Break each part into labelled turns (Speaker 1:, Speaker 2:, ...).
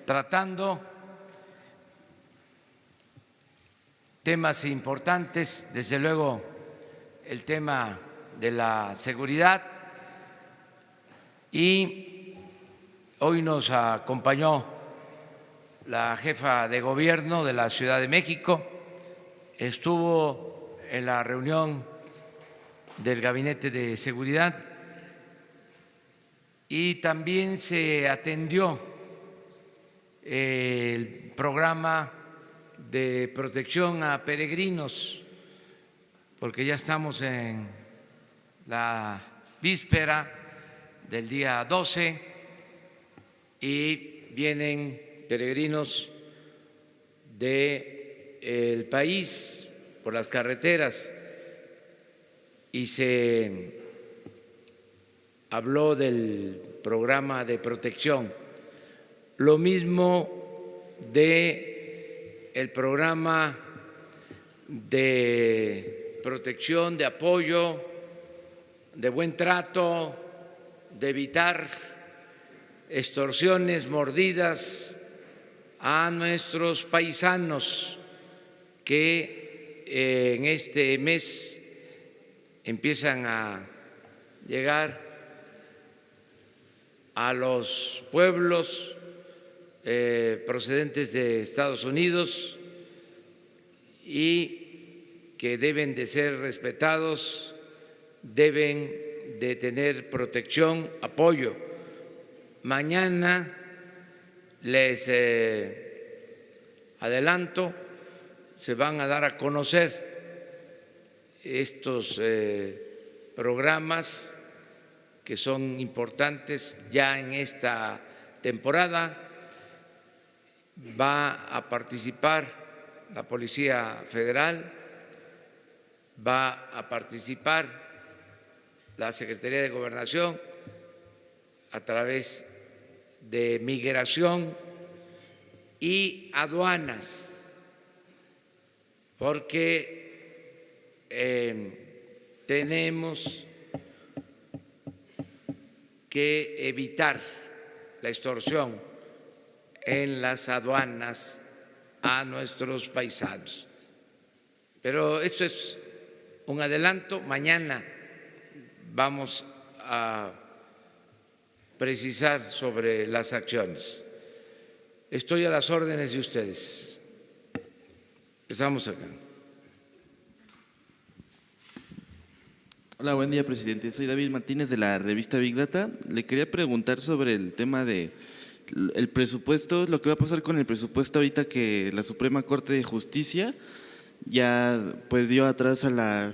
Speaker 1: tratando temas importantes, desde luego el tema de la seguridad, y hoy nos acompañó la jefa de gobierno de la Ciudad de México, estuvo en la reunión del Gabinete de Seguridad y también se atendió el programa de protección a peregrinos, porque ya estamos en la víspera del día 12 y vienen peregrinos del país por las carreteras y se habló del programa de protección, lo mismo del programa de protección, de apoyo, de buen trato, de evitar extorsiones, mordidas a nuestros paisanos que en este mes empiezan a llegar a los pueblos procedentes de Estados Unidos y que deben de ser respetados, deben de tener protección, apoyo. Mañana les adelanto, se van a dar a conocer estos programas que son importantes ya en esta temporada. Va a participar la Policía Federal, va a participar la Secretaría de Gobernación a través de Migración y Aduanas, porque tenemos que evitar la extorsión en las aduanas a nuestros paisanos. Pero esto es un adelanto. Mañana vamos a precisar sobre las acciones. Estoy a las órdenes de ustedes. Empezamos acá.
Speaker 2: Hola, buen día, presidente. Soy David Martínez de la revista Big Data. Le quería preguntar sobre el tema de el presupuesto, lo que va a pasar con el presupuesto ahorita que la Suprema Corte de Justicia ya pues dio atrás a la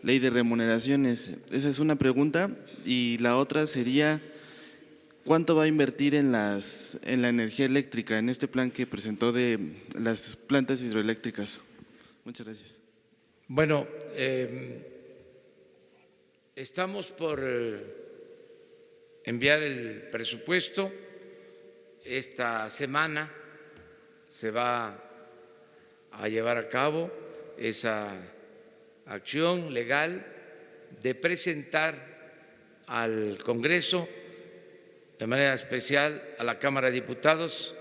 Speaker 2: ley de remuneraciones. Esa es una pregunta. Y la otra sería, ¿cuánto va a invertir en la energía eléctrica, en este plan que presentó de las plantas hidroeléctricas? Muchas gracias.
Speaker 1: Bueno, estamos por enviar el presupuesto. Esta semana se va a llevar a cabo esa acción legal de presentar al Congreso, de manera especial a la Cámara de Diputados,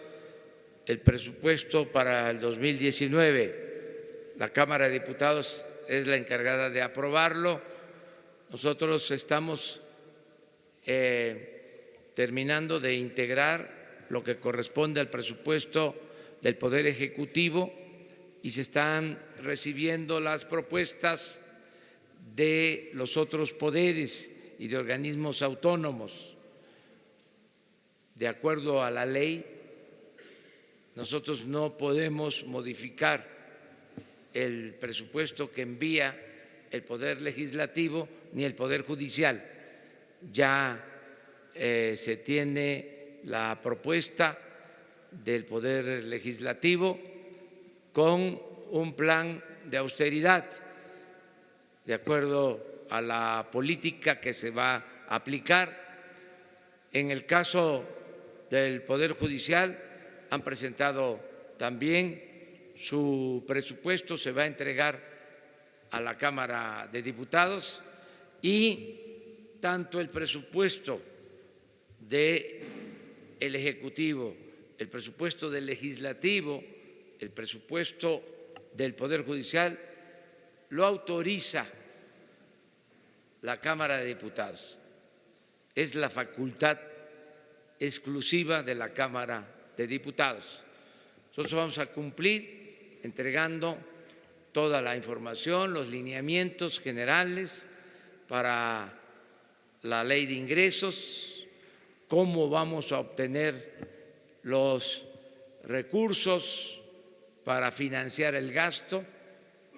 Speaker 1: el presupuesto para el 2019. La Cámara de Diputados es la encargada de aprobarlo. Nosotros estamos terminando de integrar lo que corresponde al presupuesto del Poder Ejecutivo y se están recibiendo las propuestas de los otros poderes y de organismos autónomos. De acuerdo a la ley, nosotros no podemos modificar el presupuesto que envía el Poder Legislativo ni el Poder Judicial. Ya se tiene la propuesta del Poder Legislativo con un plan de austeridad de acuerdo a la política que se va a aplicar. En el caso del Poder Judicial han presentado también su presupuesto, se va a entregar a la Cámara de Diputados, y tanto el presupuesto del Ejecutivo, el presupuesto del legislativo, el presupuesto del Poder Judicial, lo autoriza la Cámara de Diputados. Es la facultad exclusiva de la Cámara de Diputados. Nosotros vamos a cumplir entregando toda la información, los lineamientos generales para la ley de ingresos, cómo vamos a obtener los recursos para financiar el gasto.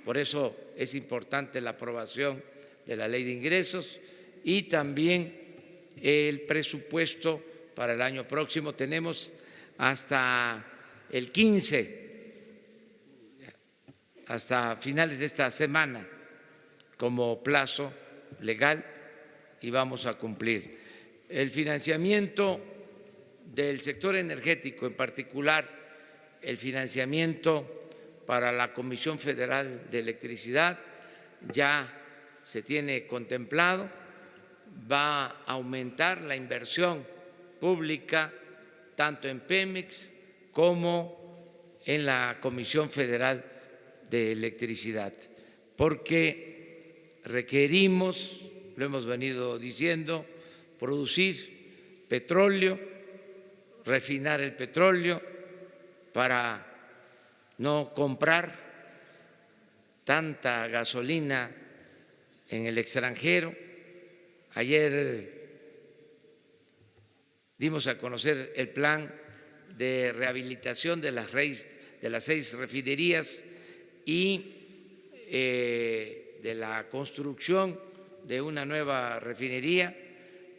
Speaker 1: Por eso es importante la aprobación de la ley de ingresos y también el presupuesto para el año próximo. Tenemos hasta el 15, hasta finales de esta semana, como plazo legal y vamos a cumplir. El financiamiento del sector energético, en particular el financiamiento para la Comisión Federal de Electricidad, ya se tiene contemplado, va a aumentar la inversión pública tanto en Pemex como en la Comisión Federal de Electricidad, porque requerimos, lo hemos venido diciendo, producir petróleo, refinar el petróleo para no comprar tanta gasolina en el extranjero. Ayer dimos a conocer el plan de rehabilitación de las 6 refinerías y de la construcción de una nueva refinería,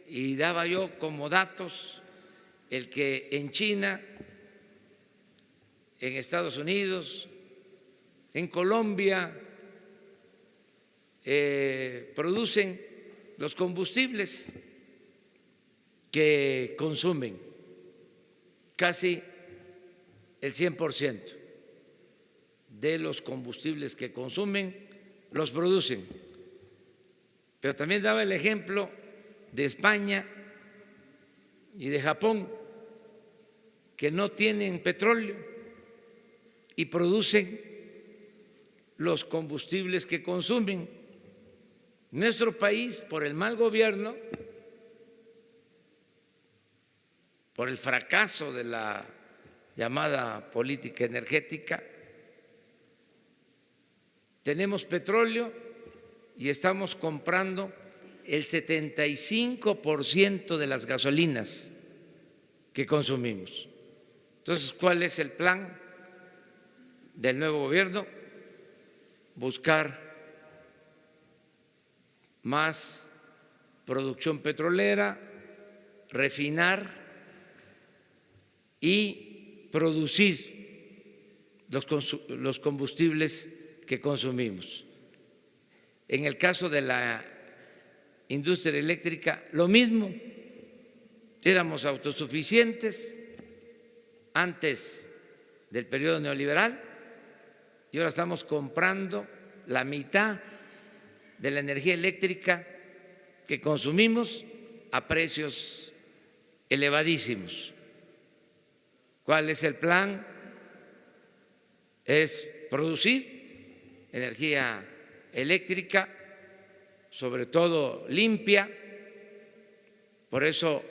Speaker 1: y daba yo como datos el que en China, en Estados Unidos, en Colombia producen los combustibles que consumen, casi el 100% de los combustibles que consumen los producen. Pero también daba el ejemplo de España y de Japón, que no tienen petróleo y producen los combustibles que consumen. Nuestro país, por el mal gobierno, por el fracaso de la llamada política energética, tenemos petróleo y estamos comprando el 75% de las gasolinas que consumimos. Entonces, ¿cuál es el plan del nuevo gobierno? Buscar más producción petrolera, refinar y producir los combustibles que consumimos. En el caso de la industria eléctrica, lo mismo. Éramos autosuficientes antes del periodo neoliberal y ahora estamos comprando la mitad de la energía eléctrica que consumimos a precios elevadísimos. ¿Cuál es el plan? Es producir energía eléctrica, sobre todo limpia. Por eso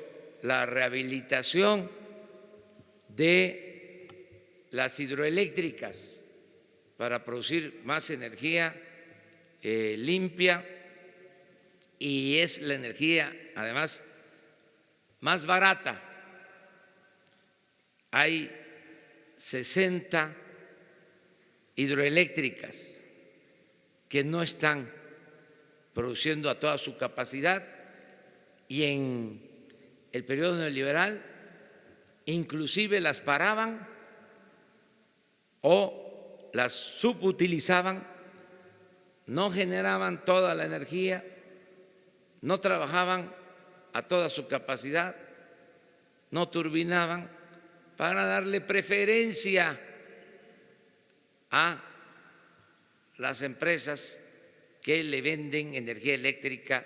Speaker 1: la rehabilitación de las hidroeléctricas para producir más energía limpia, y es la energía además más barata. Hay 60 hidroeléctricas que no están produciendo a toda su capacidad, y en el periodo neoliberal inclusive las paraban o las subutilizaban, no generaban toda la energía, no trabajaban a toda su capacidad, no turbinaban, para darle preferencia a las empresas que le venden energía eléctrica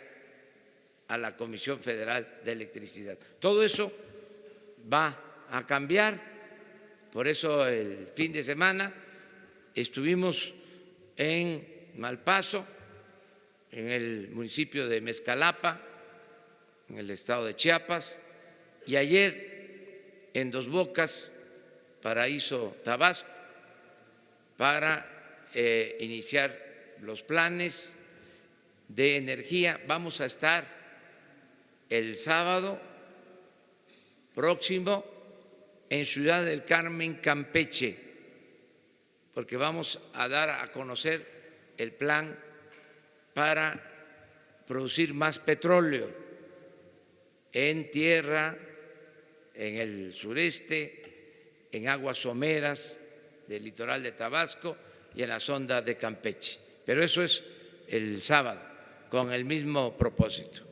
Speaker 1: a la Comisión Federal de Electricidad. Todo eso va a cambiar Por eso el fin de semana estuvimos en Malpaso, en el municipio de Mezcalapa, en el estado de Chiapas, y ayer en Dos Bocas, Paraíso, Tabasco, para iniciar los planes de energía. Vamos a estar el sábado próximo en Ciudad del Carmen, Campeche, porque vamos a dar a conocer el plan para producir más petróleo en tierra, en el sureste, en aguas someras del litoral de Tabasco y en la sonda de Campeche. Pero eso es el sábado, con el mismo propósito.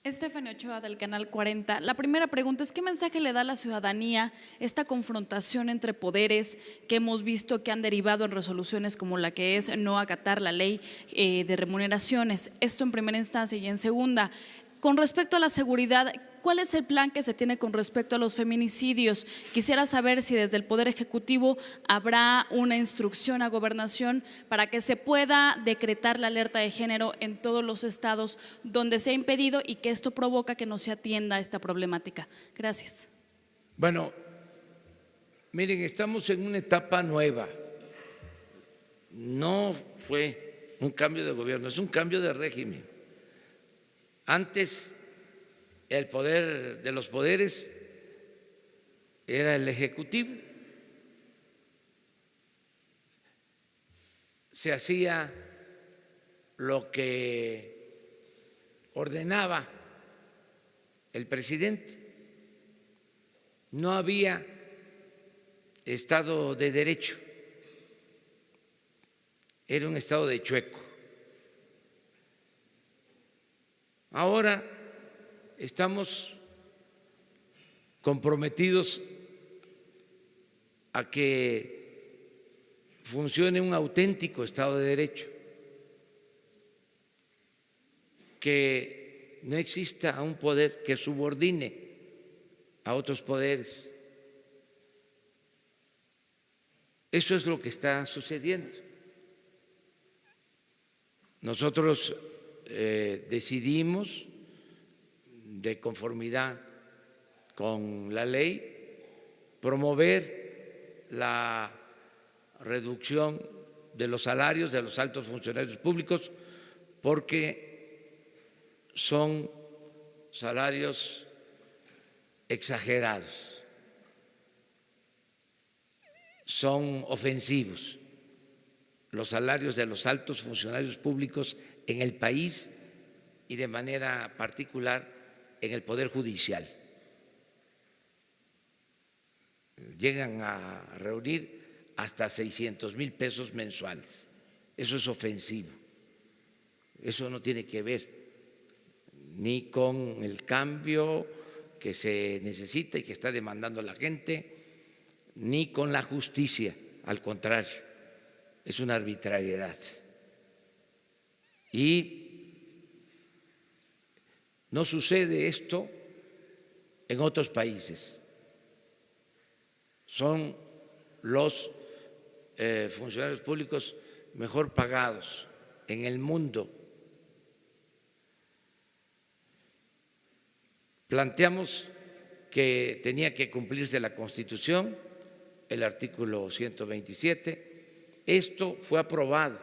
Speaker 3: Estefania Ochoa, del Canal 40. La primera pregunta es: ¿qué mensaje le da a la ciudadanía esta confrontación entre poderes que hemos visto que han derivado en resoluciones como la que es no acatar la ley de remuneraciones? Esto en primera instancia. Y en segunda, con respecto a la seguridad, ¿cuál es el plan que se tiene con respecto a los feminicidios? Quisiera saber si desde el Poder Ejecutivo habrá una instrucción a Gobernación para que se pueda decretar la alerta de género en todos los estados donde se ha impedido y que esto provoca que no se atienda esta problemática. Gracias.
Speaker 1: Bueno, miren, estamos en una etapa nueva. No fue un cambio de gobierno, es un cambio de régimen. Antes el poder de los poderes era el Ejecutivo. Se hacía lo que ordenaba el presidente. No había Estado de Derecho. Era un estado de chueco. Ahora estamos comprometidos a que funcione un auténtico Estado de Derecho, que no exista un poder que subordine a otros poderes. Eso es lo que está sucediendo. Nosotros decidimos, de conformidad con la ley, promover la reducción de los salarios de los altos funcionarios públicos, porque son salarios exagerados, son ofensivos los salarios de los altos funcionarios públicos en el país y de manera particular en el Poder Judicial. Llegan a reunir hasta 600,000 pesos mensuales. Eso es ofensivo. Eso no tiene que ver ni con el cambio que se necesita y que está demandando la gente, ni con la justicia. Al contrario, es una arbitrariedad. Y no sucede esto en otros países. Son los funcionarios públicos mejor pagados en el mundo. Planteamos que tenía que cumplirse la Constitución, el artículo 127. Esto fue aprobado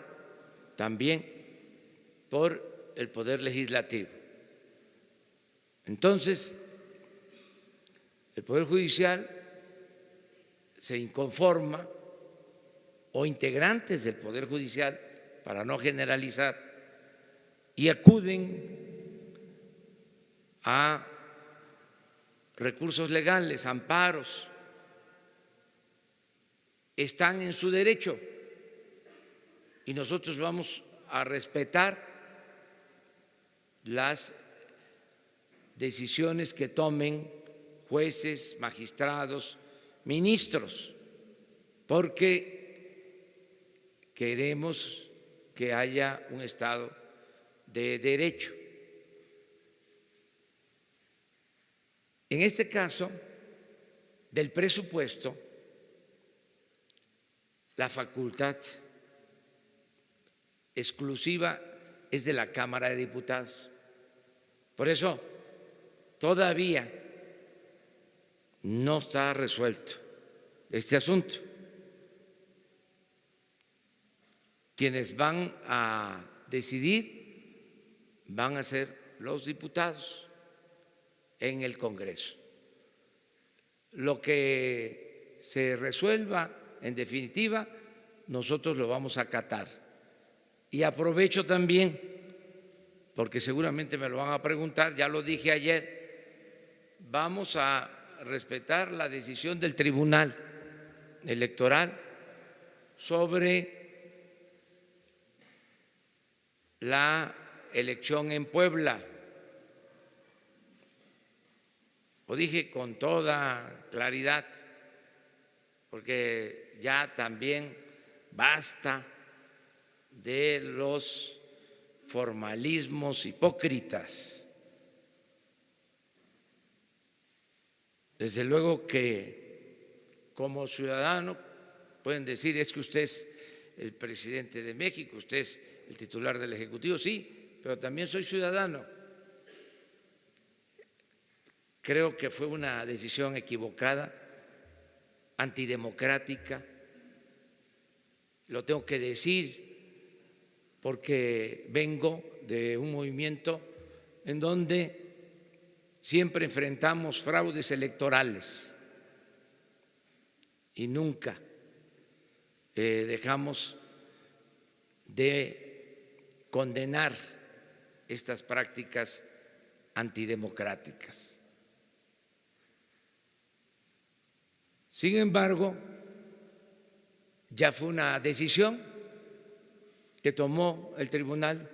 Speaker 1: también por el Poder Legislativo. Entonces, el Poder Judicial se inconforma, o integrantes del Poder Judicial, para no generalizar, y acuden a recursos legales, amparos. Están en su derecho y nosotros vamos a respetar las decisiones que tomen jueces, magistrados, ministros, porque queremos que haya un Estado de Derecho. En este caso, del presupuesto, la facultad exclusiva es de la Cámara de Diputados. Por eso, todavía no está resuelto este asunto. Quienes van a decidir van a ser los diputados en el Congreso. Lo que se resuelva, en definitiva, nosotros lo vamos a acatar. Y aprovecho también, porque seguramente me lo van a preguntar, ya lo dije ayer, vamos a respetar la decisión del Tribunal Electoral sobre la elección en Puebla. Lo dije con toda claridad, porque ya también basta de los formalismos hipócritas. Desde luego que como ciudadano pueden decir, es que usted es el presidente de México, usted es el titular del Ejecutivo, sí, pero también soy ciudadano. Creo que fue una decisión equivocada, antidemocrática, lo tengo que decir porque vengo de un movimiento en donde siempre enfrentamos fraudes electorales y nunca dejamos de condenar estas prácticas antidemocráticas. Sin embargo, ya fue una decisión que tomó el Tribunal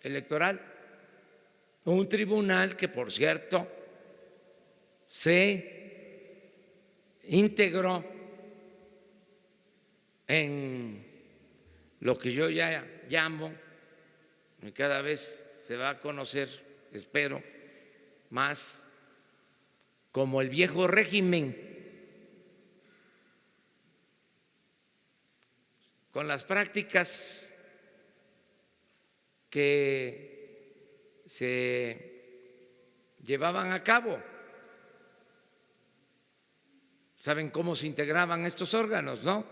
Speaker 1: Electoral, un tribunal que, por cierto, se integró en lo que yo ya llamo, y cada vez se va a conocer, espero, más como el viejo régimen, con las prácticas que se llevaban a cabo. ¿Saben cómo se integraban estos órganos, no?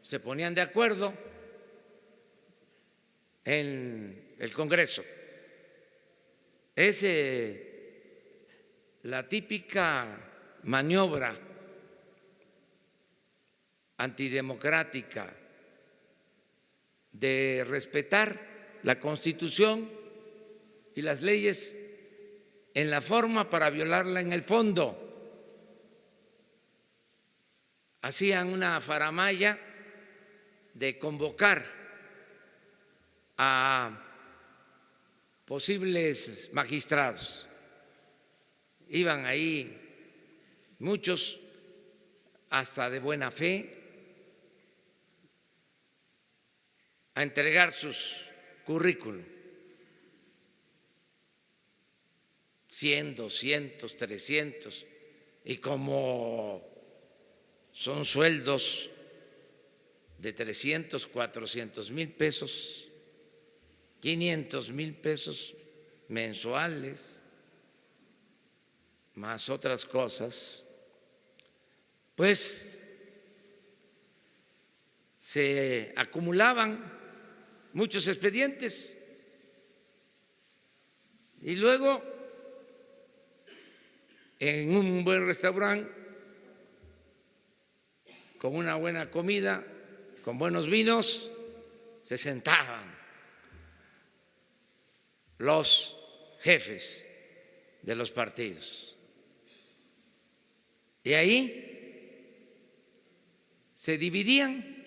Speaker 1: Se ponían de acuerdo en el Congreso. Es la típica maniobra antidemocrática de respetar la Constitución y las leyes en la forma para violarla en el fondo. Hacían una faramalla de convocar a posibles magistrados. Iban ahí muchos hasta de buena fe a entregar sus currículum, 100, 200, 300, y como son sueldos de 300, 400 mil pesos, 500 mil pesos mensuales, más otras cosas, pues se acumulaban muchos expedientes y luego en un buen restaurante, con una buena comida, con buenos vinos, se sentaban los jefes de los partidos. Y ahí se dividían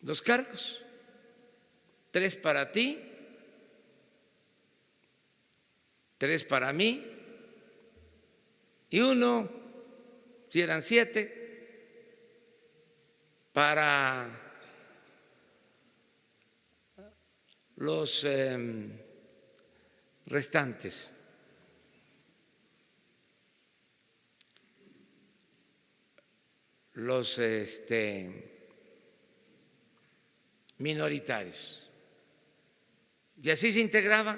Speaker 1: los cargos, 3 para ti, 3 para mí, y 1, si eran 7, para los restantes. los minoritarios. Y así se integraba.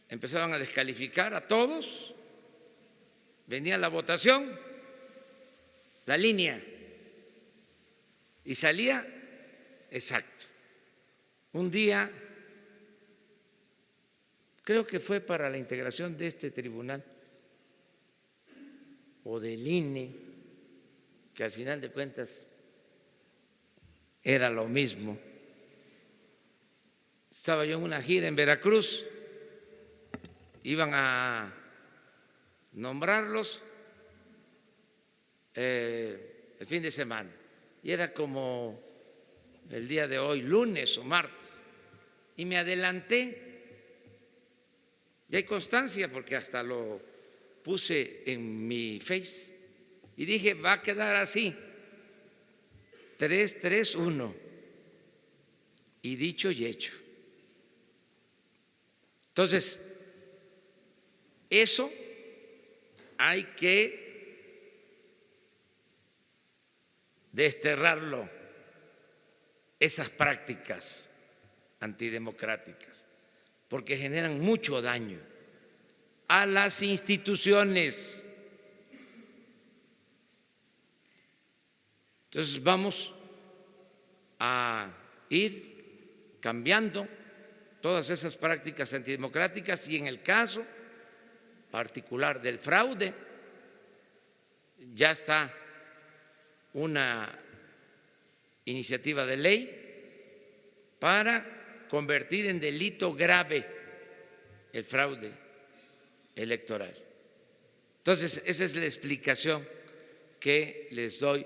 Speaker 1: Empezaban a descalificar a todos, venía la votación, la línea, y salía exacto. Un día, creo que fue para la integración de este tribunal o del INE, que al final de cuentas era lo mismo. Estaba yo en una gira en Veracruz, iban a nombrarlos el fin de semana, y era como el día de hoy, lunes o martes, y me adelanté, y hay constancia porque hasta lo puse en mi Face, y dije, va a quedar así, 3-3-1, y dicho y hecho. Entonces, eso hay que desterrarlo, esas prácticas antidemocráticas, porque generan mucho daño a las instituciones. Entonces vamos a ir cambiando todas esas prácticas antidemocráticas, y en el caso particular del fraude ya está una iniciativa de ley para convertir en delito grave el fraude electoral. Entonces, esa es la explicación que les doy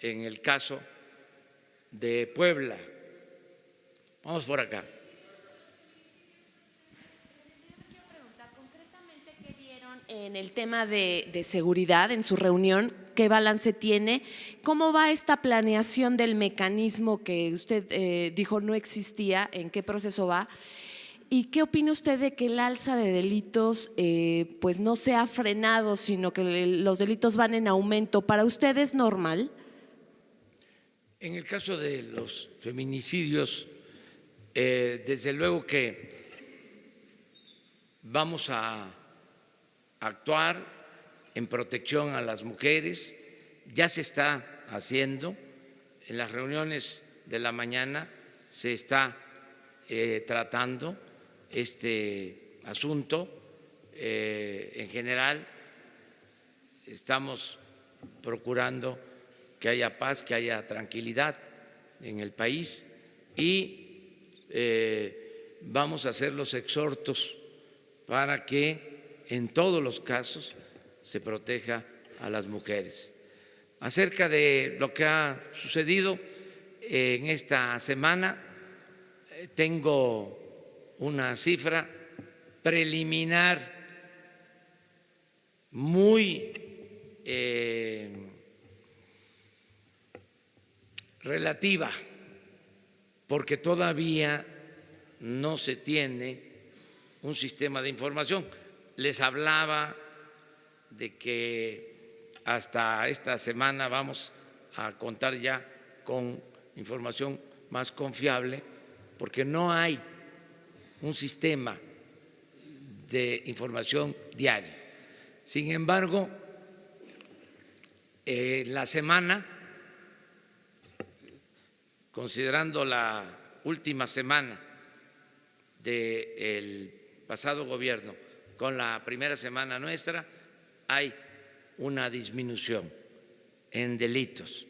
Speaker 1: en el caso de Puebla. Vamos por acá.
Speaker 4: Quiero preguntar concretamente qué vieron en el tema de seguridad en su reunión, qué balance tiene, cómo va esta planeación del mecanismo que usted dijo no existía, en qué proceso va. ¿Y qué opina usted de que el alza de delitos pues no se ha frenado, sino que los delitos van en aumento? ¿Para usted es normal?
Speaker 1: En el caso de los feminicidios, desde luego que vamos a actuar en protección a las mujeres. Ya se está haciendo, en las reuniones de la mañana se está tratando este asunto. En general estamos procurando que haya paz, que haya tranquilidad en el país, y vamos a hacer los exhortos para que en todos los casos se proteja a las mujeres. Acerca de lo que ha sucedido en esta semana, tengo una cifra preliminar muy relativa, porque todavía no se tiene un sistema de información. Les hablaba de que hasta esta semana vamos a contar ya con información más confiable, porque no hay un sistema de información diaria. Sin embargo, la semana, considerando la última semana del pasado gobierno con la primera semana nuestra, hay una disminución en delitos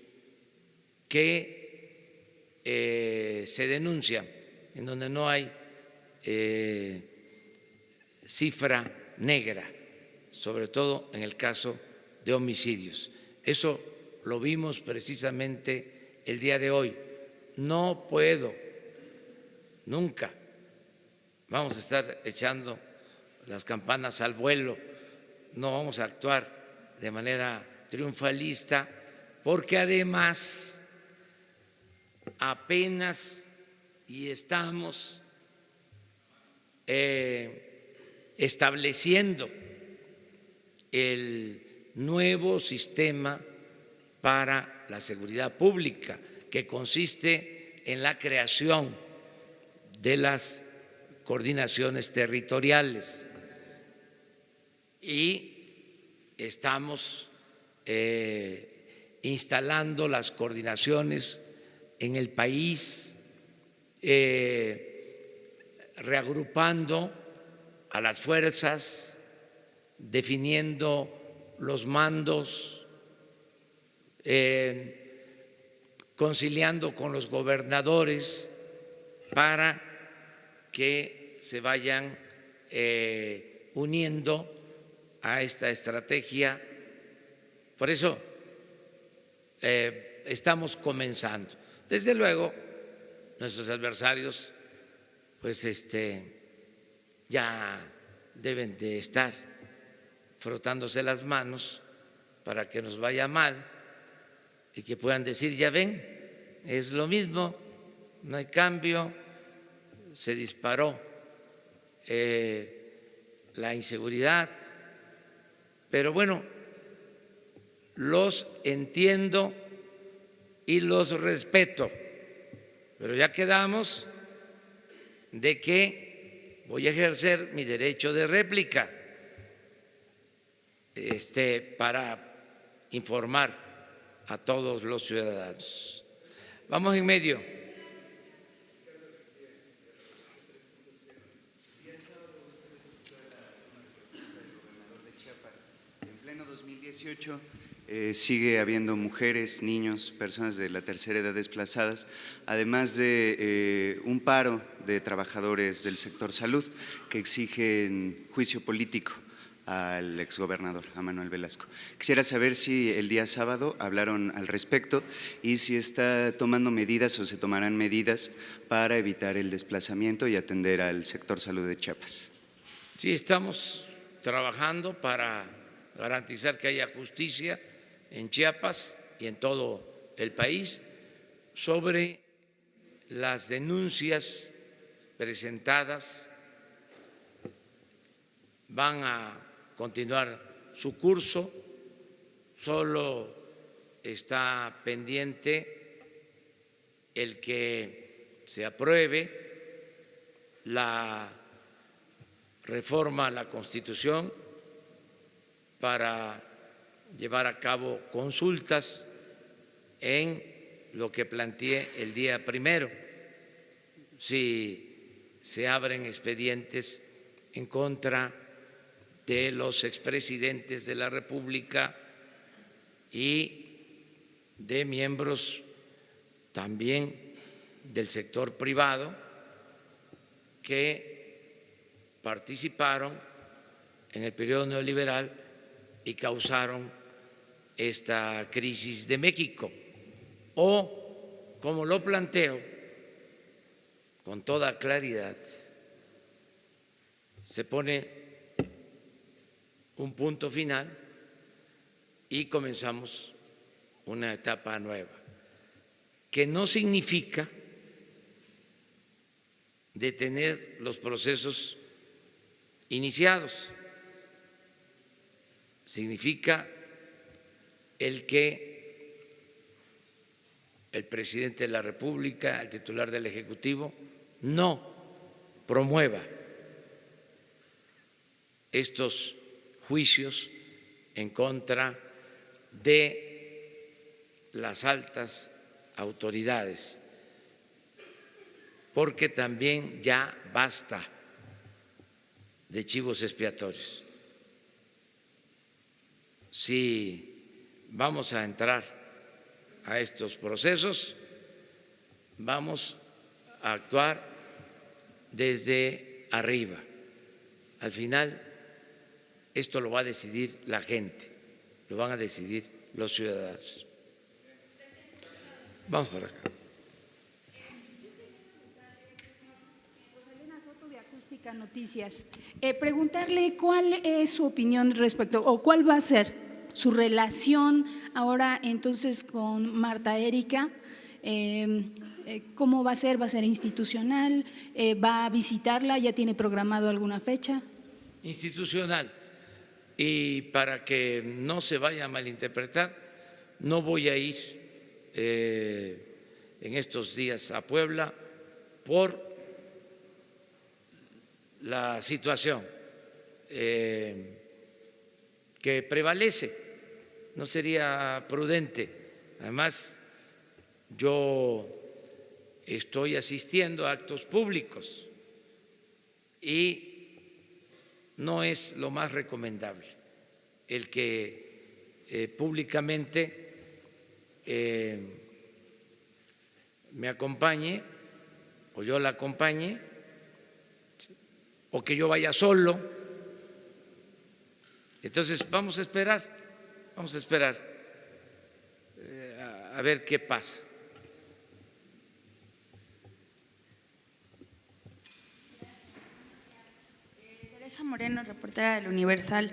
Speaker 1: que se denuncian, en donde no hay cifra negra, sobre todo en el caso de homicidios. Eso lo vimos precisamente el día de hoy. No puedo, nunca vamos a estar echando las campanas al vuelo, no vamos a actuar de manera triunfalista, porque además apenas y estamos estableciendo el nuevo sistema para la seguridad pública, que consiste en la creación de las coordinaciones territoriales. Y estamos instalando las coordinaciones en el país, reagrupando a las fuerzas, definiendo los mandos, conciliando con los gobernadores para que se vayan uniendo a esta estrategia. Por eso estamos comenzando. Desde luego, nuestros adversarios pues ya deben de estar frotándose las manos para que nos vaya mal y que puedan decir, ya ven, es lo mismo, no hay cambio, se disparó la inseguridad, pero bueno, los entiendo y los respeto, pero ya quedamos de que voy a ejercer mi derecho de réplica para informar a todos los ciudadanos. Vamos en medio.
Speaker 5: En pleno 2018 sigue habiendo mujeres, niños, personas de la tercera edad desplazadas, además de un paro de trabajadores del sector salud que exigen juicio político al exgobernador, a Manuel Velasco. Quisiera saber si el día sábado hablaron al respecto y si está tomando medidas o se tomarán medidas para evitar el desplazamiento y atender al sector salud de Chiapas.
Speaker 1: Sí, estamos trabajando para garantizar que haya justicia en Chiapas y en todo el país sobre las denuncias presentadas. Van a continuar su curso, solo está pendiente el que se apruebe la reforma a la Constitución para llevar a cabo consultas en lo que planteé el día primero, si se abren expedientes en contra de los expresidentes de la República y de miembros también del sector privado que participaron en el periodo neoliberal y causaron esta crisis de México. O, como lo planteo con toda claridad, se pone un punto final y comenzamos una etapa nueva, que no significa detener los procesos iniciados, significa el que el presidente de la República, el titular del Ejecutivo, no promueva estos juicios en contra de las altas autoridades, porque también ya basta de chivos expiatorios. Si vamos a entrar a estos procesos, vamos a actuar desde arriba. Al final, esto lo va a decidir la gente, lo van a decidir los ciudadanos. Vamos por acá.
Speaker 6: Rosalena Soto de Acústica Noticias. Preguntarle cuál es su opinión respecto, o cuál va a ser su relación ahora entonces con Marta Erika. ¿Cómo va a ser? ¿Va a ser institucional? ¿Va a visitarla? ¿Ya tiene programado alguna fecha?
Speaker 1: Institucional. Y para que no se vaya a malinterpretar, no voy a ir en estos días a Puebla por la situación que prevalece. No sería prudente. Además, yo estoy asistiendo a actos públicos y no es lo más recomendable el que públicamente me acompañe o yo la acompañe o que yo vaya solo. Entonces vamos a esperar a ver qué pasa.
Speaker 7: Teresa Moreno, reportera del Universal.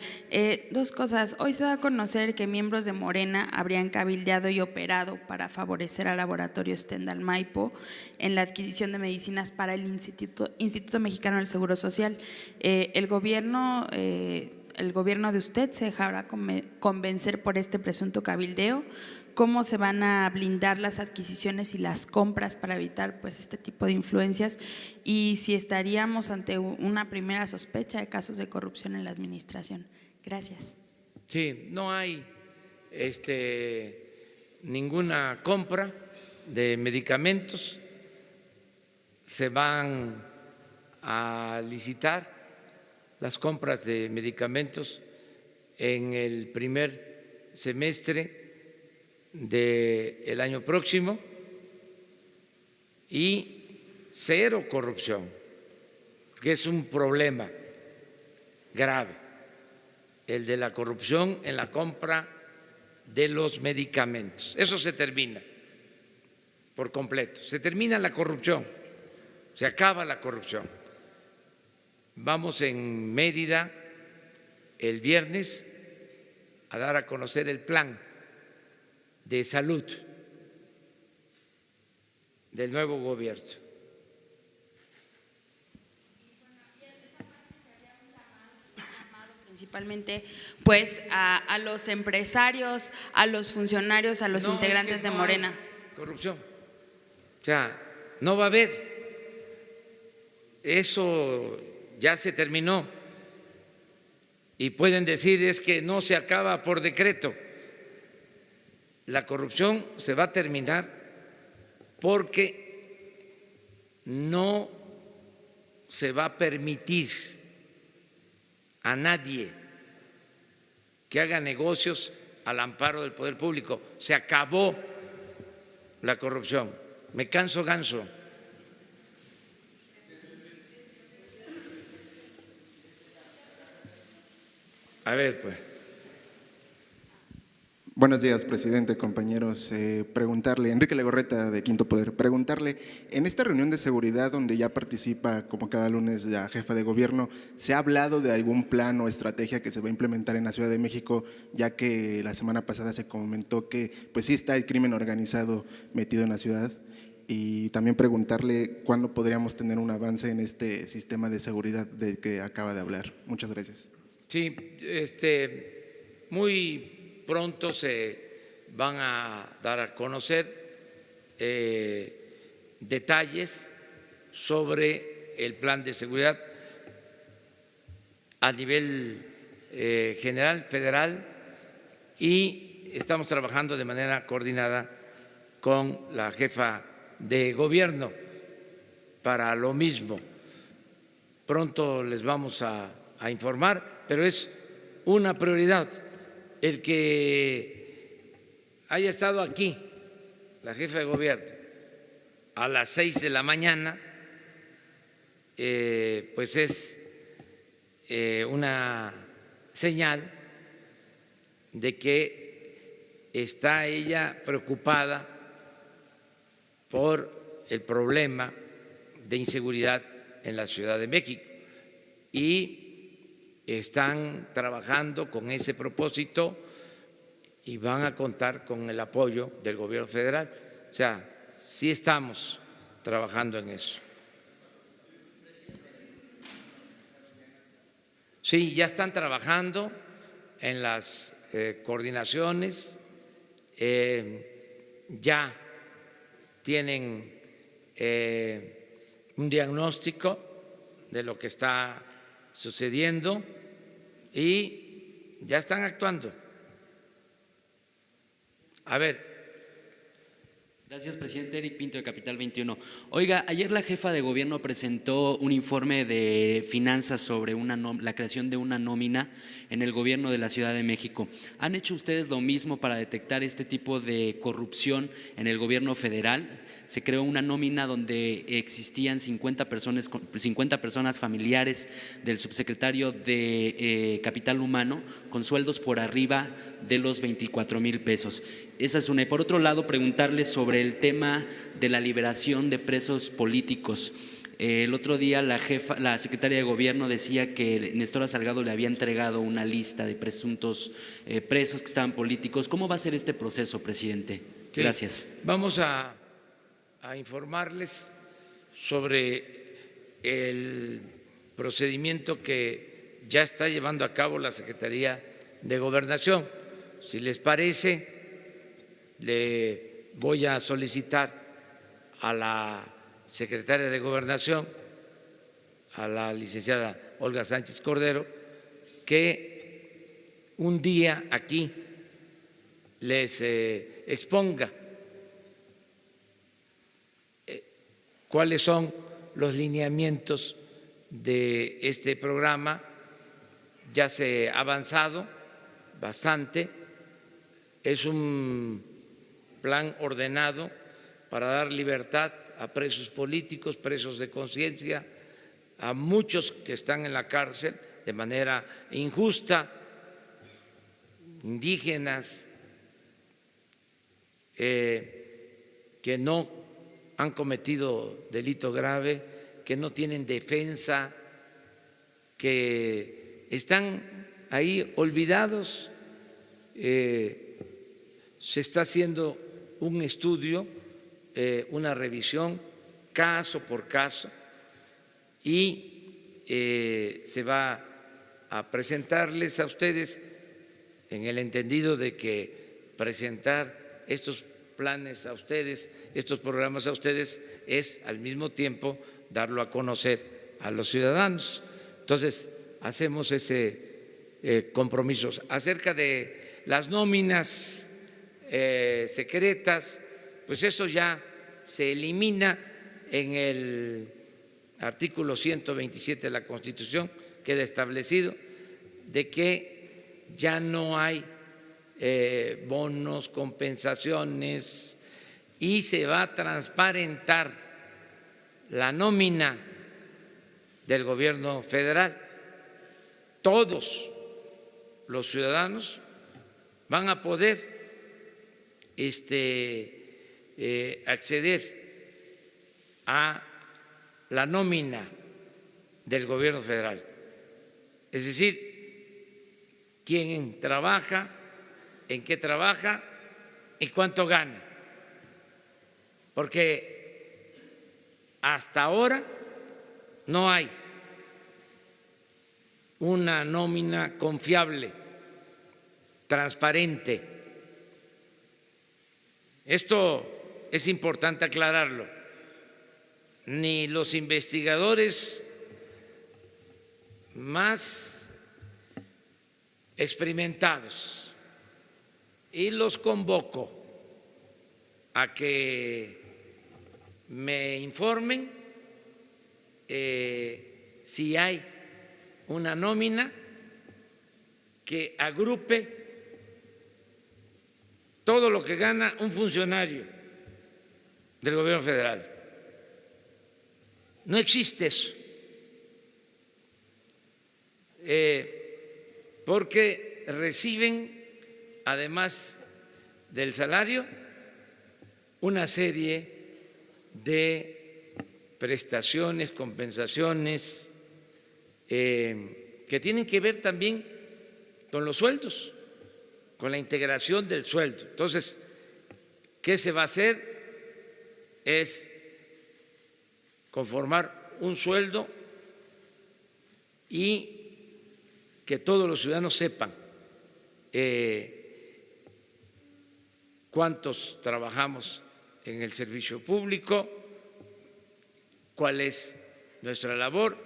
Speaker 7: Dos cosas. Hoy se da a conocer que miembros de Morena habrían cabildeado y operado para favorecer al laboratorio Stendhal Maipo en la adquisición de medicinas para el Instituto Mexicano del Seguro Social. El gobierno de usted se dejará convencer por este presunto cabildeo. ¿Cómo se van a blindar las adquisiciones y las compras para evitar pues este tipo de influencias? Y si estaríamos ante una primera sospecha de casos de corrupción en la administración. Gracias.
Speaker 1: Sí, no hay ninguna compra de medicamentos. Se van a licitar las compras de medicamentos en el primer semestre del año próximo y cero corrupción, que es un problema grave, el de la corrupción en la compra de los medicamentos. Eso se termina por completo, se termina la corrupción, se acaba la corrupción. Vamos en Mérida el viernes a dar a conocer el plan de salud del nuevo gobierno.
Speaker 7: Principalmente pues a los empresarios, a los funcionarios, a los integrantes de Morena.
Speaker 1: Corrupción. O sea, no va a haber. Eso ya se terminó. Y pueden decir es que no se acaba por decreto. La corrupción se va a terminar porque no se va a permitir a nadie que haga negocios al amparo del poder público. Se acabó la corrupción. Me canso ganso. A ver, pues.
Speaker 8: Buenos días, presidente, compañeros. Preguntarle, Enrique Legorreta, de Quinto Poder, preguntarle, en esta reunión de seguridad donde ya participa como cada lunes la jefa de gobierno, ¿se ha hablado de algún plan o estrategia que se va a implementar en la Ciudad de México, ya que la semana pasada se comentó que pues sí está el crimen organizado metido en la ciudad? Y también preguntarle cuándo podríamos tener un avance en este sistema de seguridad del que acaba de hablar. Muchas gracias.
Speaker 1: Sí, muy pronto se van a dar a conocer detalles sobre el plan de seguridad a nivel general, federal, y estamos trabajando de manera coordinada con la jefa de gobierno para lo mismo. Pronto les vamos a informar, pero es una prioridad. El que haya estado aquí la jefa de gobierno a las 6 de la mañana, pues es una señal de que está ella preocupada por el problema de inseguridad en la Ciudad de México y están trabajando con ese propósito y van a contar con el apoyo del gobierno federal. O sea, sí estamos trabajando en eso. Sí, ya están trabajando en las coordinaciones ya tienen un diagnóstico de lo que está sucediendo y ya están actuando. A ver.
Speaker 9: Gracias, presidente. Eric Pinto, de Capital 21. Oiga, ayer la jefa de gobierno presentó un informe de finanzas sobre la creación de una nómina en el gobierno de la Ciudad de México. ¿Han hecho ustedes lo mismo para detectar este tipo de corrupción en el gobierno federal? Se creó una nómina donde existían 50 personas familiares del subsecretario de Capital Humano con sueldos por arriba de los 24,000 pesos. Esa es una. Y por otro lado, preguntarles sobre el tema de la liberación de presos políticos. El otro día la secretaria de Gobierno decía que Nestora Salgado le había entregado una lista de presuntos presos que estaban políticos. ¿Cómo va a ser este proceso, presidente?
Speaker 1: Sí,
Speaker 9: gracias.
Speaker 1: Vamos a informarles sobre el procedimiento que ya está llevando a cabo la Secretaría de Gobernación. Si les parece, le voy a solicitar a la secretaria de Gobernación, a la licenciada Olga Sánchez Cordero, que un día aquí les exponga cuáles son los lineamientos de este programa. Ya se ha avanzado bastante, es un plan ordenado para dar libertad a presos políticos, presos de conciencia, a muchos que están en la cárcel de manera injusta, indígenas, que no han cometido delito grave, que no tienen defensa, que están ahí olvidados. Se está haciendo un estudio, una revisión caso por caso y se va a presentarles a ustedes en el entendido de que presentar estos planes a ustedes, estos programas a ustedes, es al mismo tiempo darlo a conocer a los ciudadanos. Entonces, hacemos ese compromiso. Acerca de las nóminas secretas, pues eso ya se elimina en el artículo 127 de la Constitución, queda establecido de que ya no hay bonos, compensaciones, y se va a transparentar la nómina del gobierno federal. Todos los ciudadanos van a poder acceder a la nómina del gobierno federal. Es decir, quién trabaja, en qué trabaja y cuánto gana. Porque hasta ahora no hay una nómina confiable, transparente. Esto es importante aclararlo. Ni los investigadores más experimentados, y los convoco a que me informen si hay una nómina que agrupe todo lo que gana un funcionario del gobierno federal. No existe eso, porque reciben, además del salario, una serie de prestaciones, compensaciones, que tienen que ver también con los sueldos, con la integración del sueldo. Entonces, ¿qué se va a hacer? Es conformar un sueldo y que todos los ciudadanos sepan cuántos trabajamos en el servicio público, cuál es nuestra labor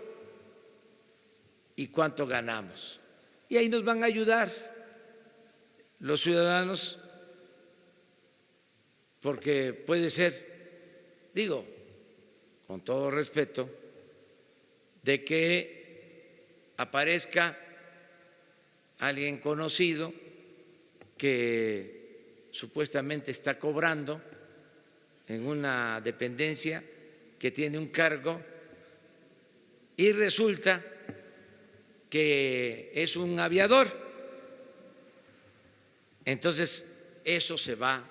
Speaker 1: y cuánto ganamos. Y ahí nos van a ayudar los ciudadanos, porque puede ser, digo, con todo respeto, de que aparezca alguien conocido que supuestamente está cobrando en una dependencia, que tiene un cargo, y resulta que es un aviador. Entonces, eso se va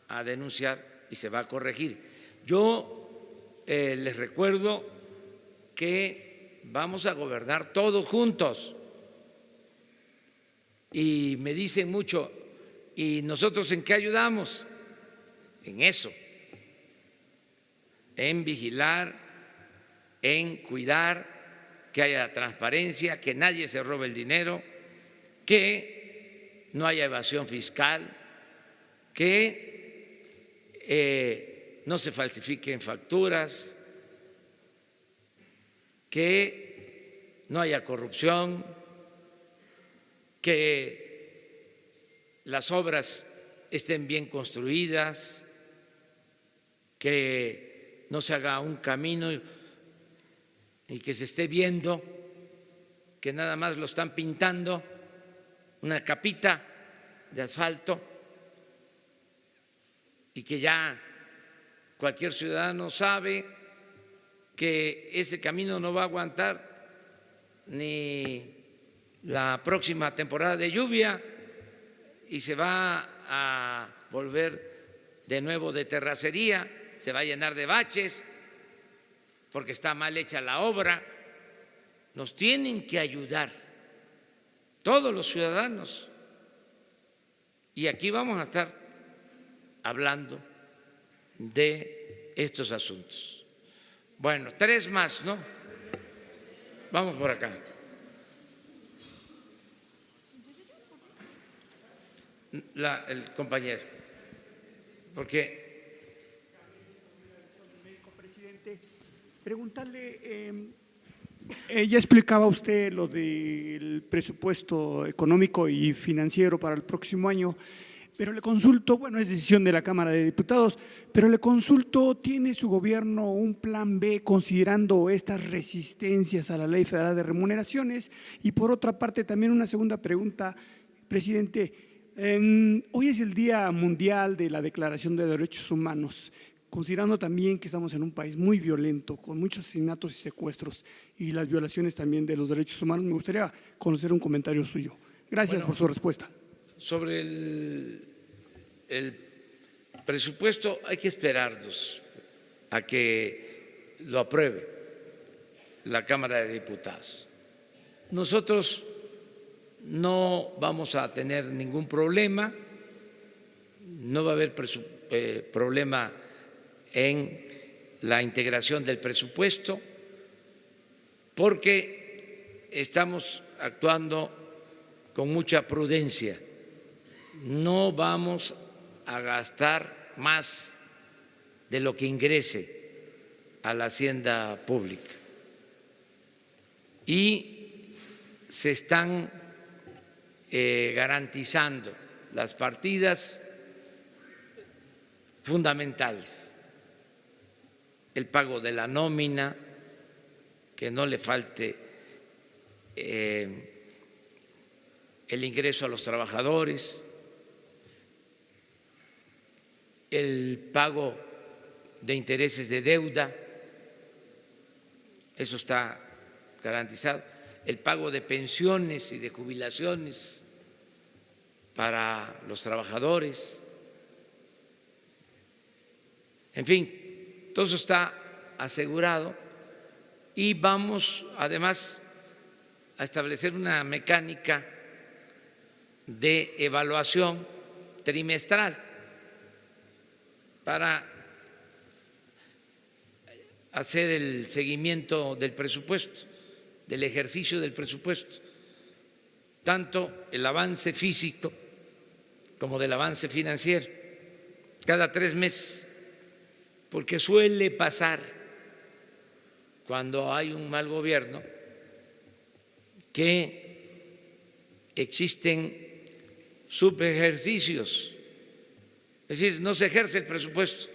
Speaker 1: a denunciar y se va a corregir. Yo les recuerdo que vamos a gobernar todos juntos. Y me dicen mucho, ¿y nosotros en qué ayudamos? En eso, en vigilar, en cuidar que haya transparencia, que nadie se robe el dinero, que no haya evasión fiscal, que no se falsifiquen facturas, que no haya corrupción, que las obras estén bien construidas, que no se haga un camino y que se esté viendo que nada más lo están pintando, una capita de asfalto, y que ya cualquier ciudadano sabe que ese camino no va a aguantar ni la próxima temporada de lluvia y se va a volver de nuevo de terracería, se va a llenar de baches porque está mal hecha la obra. Nos tienen que ayudar todos los ciudadanos y aquí vamos a estar hablando de estos asuntos. Bueno, 3 más, ¿no? Vamos por acá. El compañero, porque
Speaker 10: presidente, preguntarle, ya explicaba usted lo del presupuesto económico y financiero para el próximo año, pero le consulto, bueno, es decisión de la Cámara de Diputados, pero le consulto, ¿tiene su gobierno un plan B considerando estas resistencias a la Ley Federal de Remuneraciones? Y por otra parte, también una segunda pregunta, presidente. Hoy es el Día Mundial de la Declaración de Derechos Humanos, considerando también que estamos en un país muy violento, con muchos asesinatos y secuestros y las violaciones también de los derechos humanos. Me gustaría conocer un comentario suyo. Gracias por su respuesta.
Speaker 1: Sobre el presupuesto hay que esperarnos a que lo apruebe la Cámara de Diputados. Nosotros no vamos a tener ningún problema, no va a haber problema en la integración del presupuesto porque estamos actuando con mucha prudencia. No vamos a gastar más de lo que ingrese a la hacienda pública y se están garantizando las partidas fundamentales, el pago de la nómina, que no le falte el ingreso a los trabajadores, el pago de intereses de deuda, eso está garantizado, el pago de pensiones y de jubilaciones para los trabajadores, en fin, todo eso está asegurado y vamos además a establecer una mecánica de evaluación trimestral para hacer el seguimiento del presupuesto, del ejercicio del presupuesto, tanto el avance físico como del avance financiero. cada 3 meses, porque suele pasar cuando hay un mal gobierno que existen subejercicios, es decir, no se ejerce el presupuesto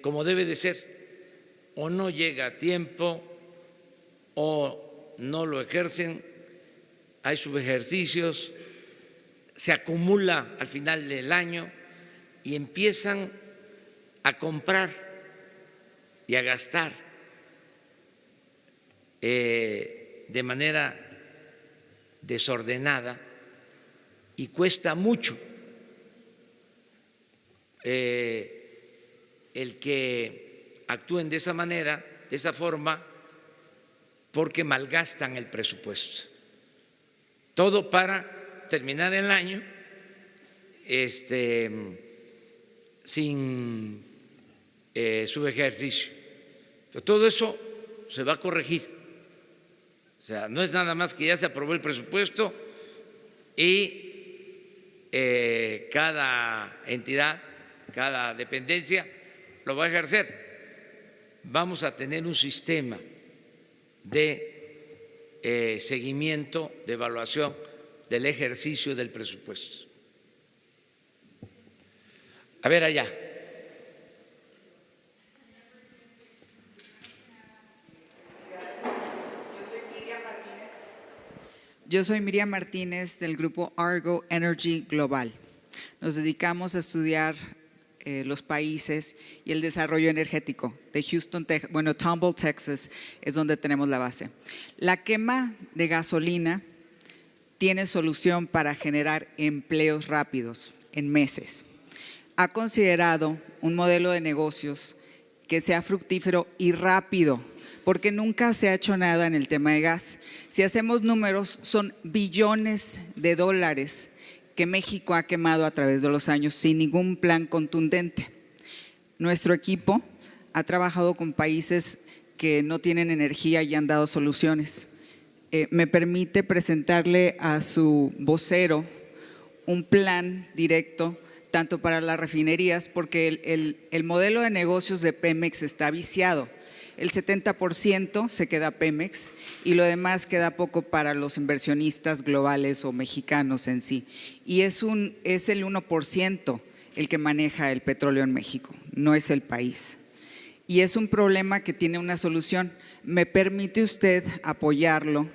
Speaker 1: como debe de ser, o no llega a tiempo, o no lo ejercen, hay subejercicios, se acumula al final del año y empiezan a comprar y a gastar de manera desordenada y cuesta mucho el que actúen de esa manera, de esa forma, porque malgastan el presupuesto. Todo para terminar el año sin su ejercicio. Pero todo eso se va a corregir. O sea, no es nada más que ya se aprobó el presupuesto y cada entidad, cada dependencia lo va a ejercer. Vamos a tener un sistema de seguimiento, de evaluación del ejercicio del presupuesto. A ver allá.
Speaker 11: Yo soy Miriam Martínez del grupo Argo Energy Global. Nos dedicamos a estudiar los países y el desarrollo energético de Houston, Tomball, Texas, es donde tenemos la base. La quema de gasolina tiene solución para generar empleos rápidos en meses. Ha considerado un modelo de negocios que sea fructífero y rápido, porque nunca se ha hecho nada en el tema de gas. Si hacemos números, son billones de dólares que México ha quemado a través de los años sin ningún plan contundente. Nuestro equipo ha trabajado con países que no tienen energía y han dado soluciones. Me permite presentarle a su vocero un plan directo tanto para las refinerías, porque el modelo de negocios de Pemex está viciado. El 70% se queda Pemex y lo demás queda poco para los inversionistas globales o mexicanos en sí. Y es el 1% el que maneja el petróleo en México, no es el país. Y es un problema que tiene una solución. ¿Me permite usted apoyarlo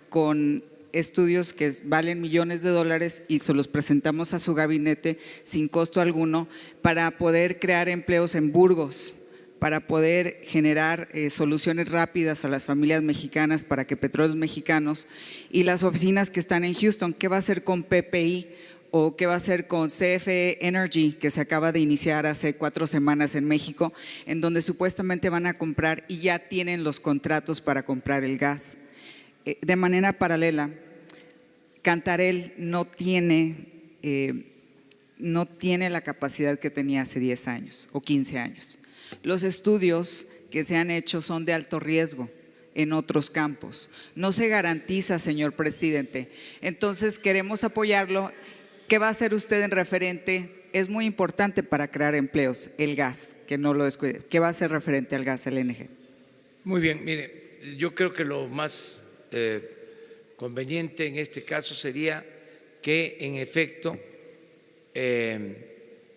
Speaker 11: con estudios que valen millones de dólares y se los presentamos a su gabinete sin costo alguno para poder crear empleos en Burgos, para poder generar soluciones rápidas a las familias mexicanas para que Petróleos Mexicanos y las oficinas que están en Houston, qué va a hacer con PPI o qué va a hacer con CFE Energy, que se acaba de iniciar hace 4 semanas en México, en donde supuestamente van a comprar y ya tienen los contratos para comprar el gas. De manera paralela, Cantarell no tiene la capacidad que tenía hace 10 años o 15 años. Los estudios que se han hecho son de alto riesgo en otros campos. No se garantiza, señor presidente. Entonces queremos apoyarlo. ¿Qué va a hacer usted en referente? Es muy importante para crear empleos, el gas, que no lo descuide. ¿Qué va a hacer referente al gas LNG?
Speaker 1: Muy bien, mire, yo creo que lo más conveniente en este caso sería que en efecto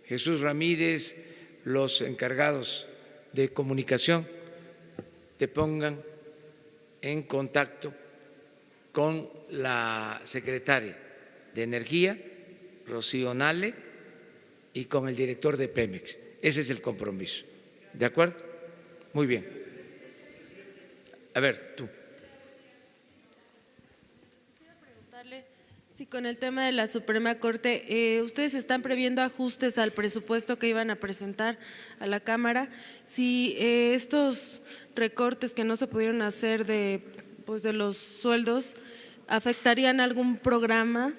Speaker 1: Jesús Ramírez, los encargados de comunicación te pongan en contacto con la secretaria de Energía, Rocío Nale, y con el director de Pemex. Ese es el compromiso. ¿De acuerdo? Muy bien. A ver, tú.
Speaker 4: Sí, con el tema de la Suprema Corte, ustedes están previendo ajustes al presupuesto que iban a presentar a la Cámara. Si estos recortes que no se pudieron hacer de los sueldos afectarían algún programa,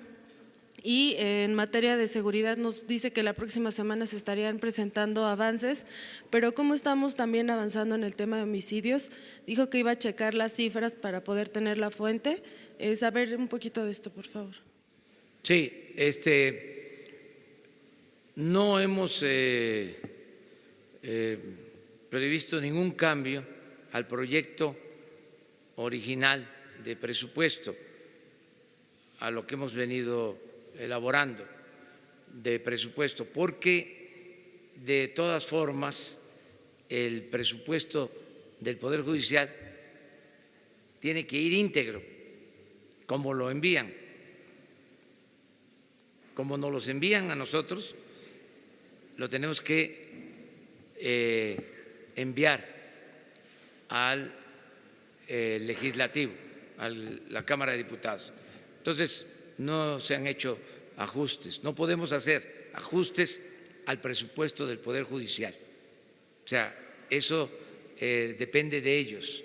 Speaker 4: y en materia de seguridad nos dice que la próxima semana se estarían presentando avances, pero ¿cómo estamos también avanzando en el tema de homicidios? Dijo que iba a checar las cifras para poder tener la fuente. Saber un poquito de esto, por favor.
Speaker 1: Sí, no hemos previsto ningún cambio al proyecto original de presupuesto, a lo que hemos venido elaborando de presupuesto, porque de todas formas el presupuesto del Poder Judicial tiene que ir íntegro, como lo envían, como nos los envían a nosotros, lo tenemos que enviar al legislativo, a la Cámara de Diputados. Entonces, no se han hecho ajustes, no podemos hacer ajustes al presupuesto del Poder Judicial. O sea, eso depende de ellos.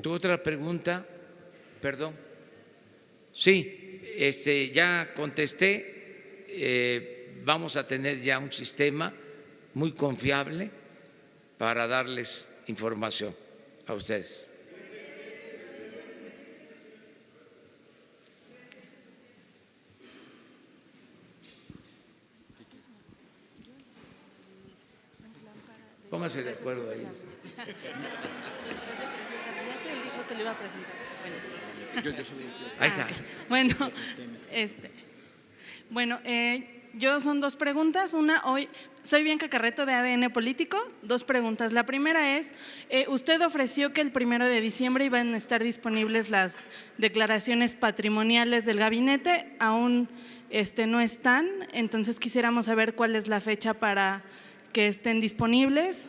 Speaker 1: ¿Tu otra pregunta? Perdón. Sí, ya contesté. Vamos a tener ya un sistema muy confiable para darles información a ustedes. Póngase de acuerdo ahí. Ahí está.
Speaker 12: Bueno, yo son dos preguntas. Una, hoy soy Bianca Carreto de ADN Político. Dos preguntas. La primera es, usted ofreció que el 1 de diciembre iban a estar disponibles las declaraciones patrimoniales del gabinete. Aún no están, entonces quisiéramos saber cuál es la fecha para que estén disponibles.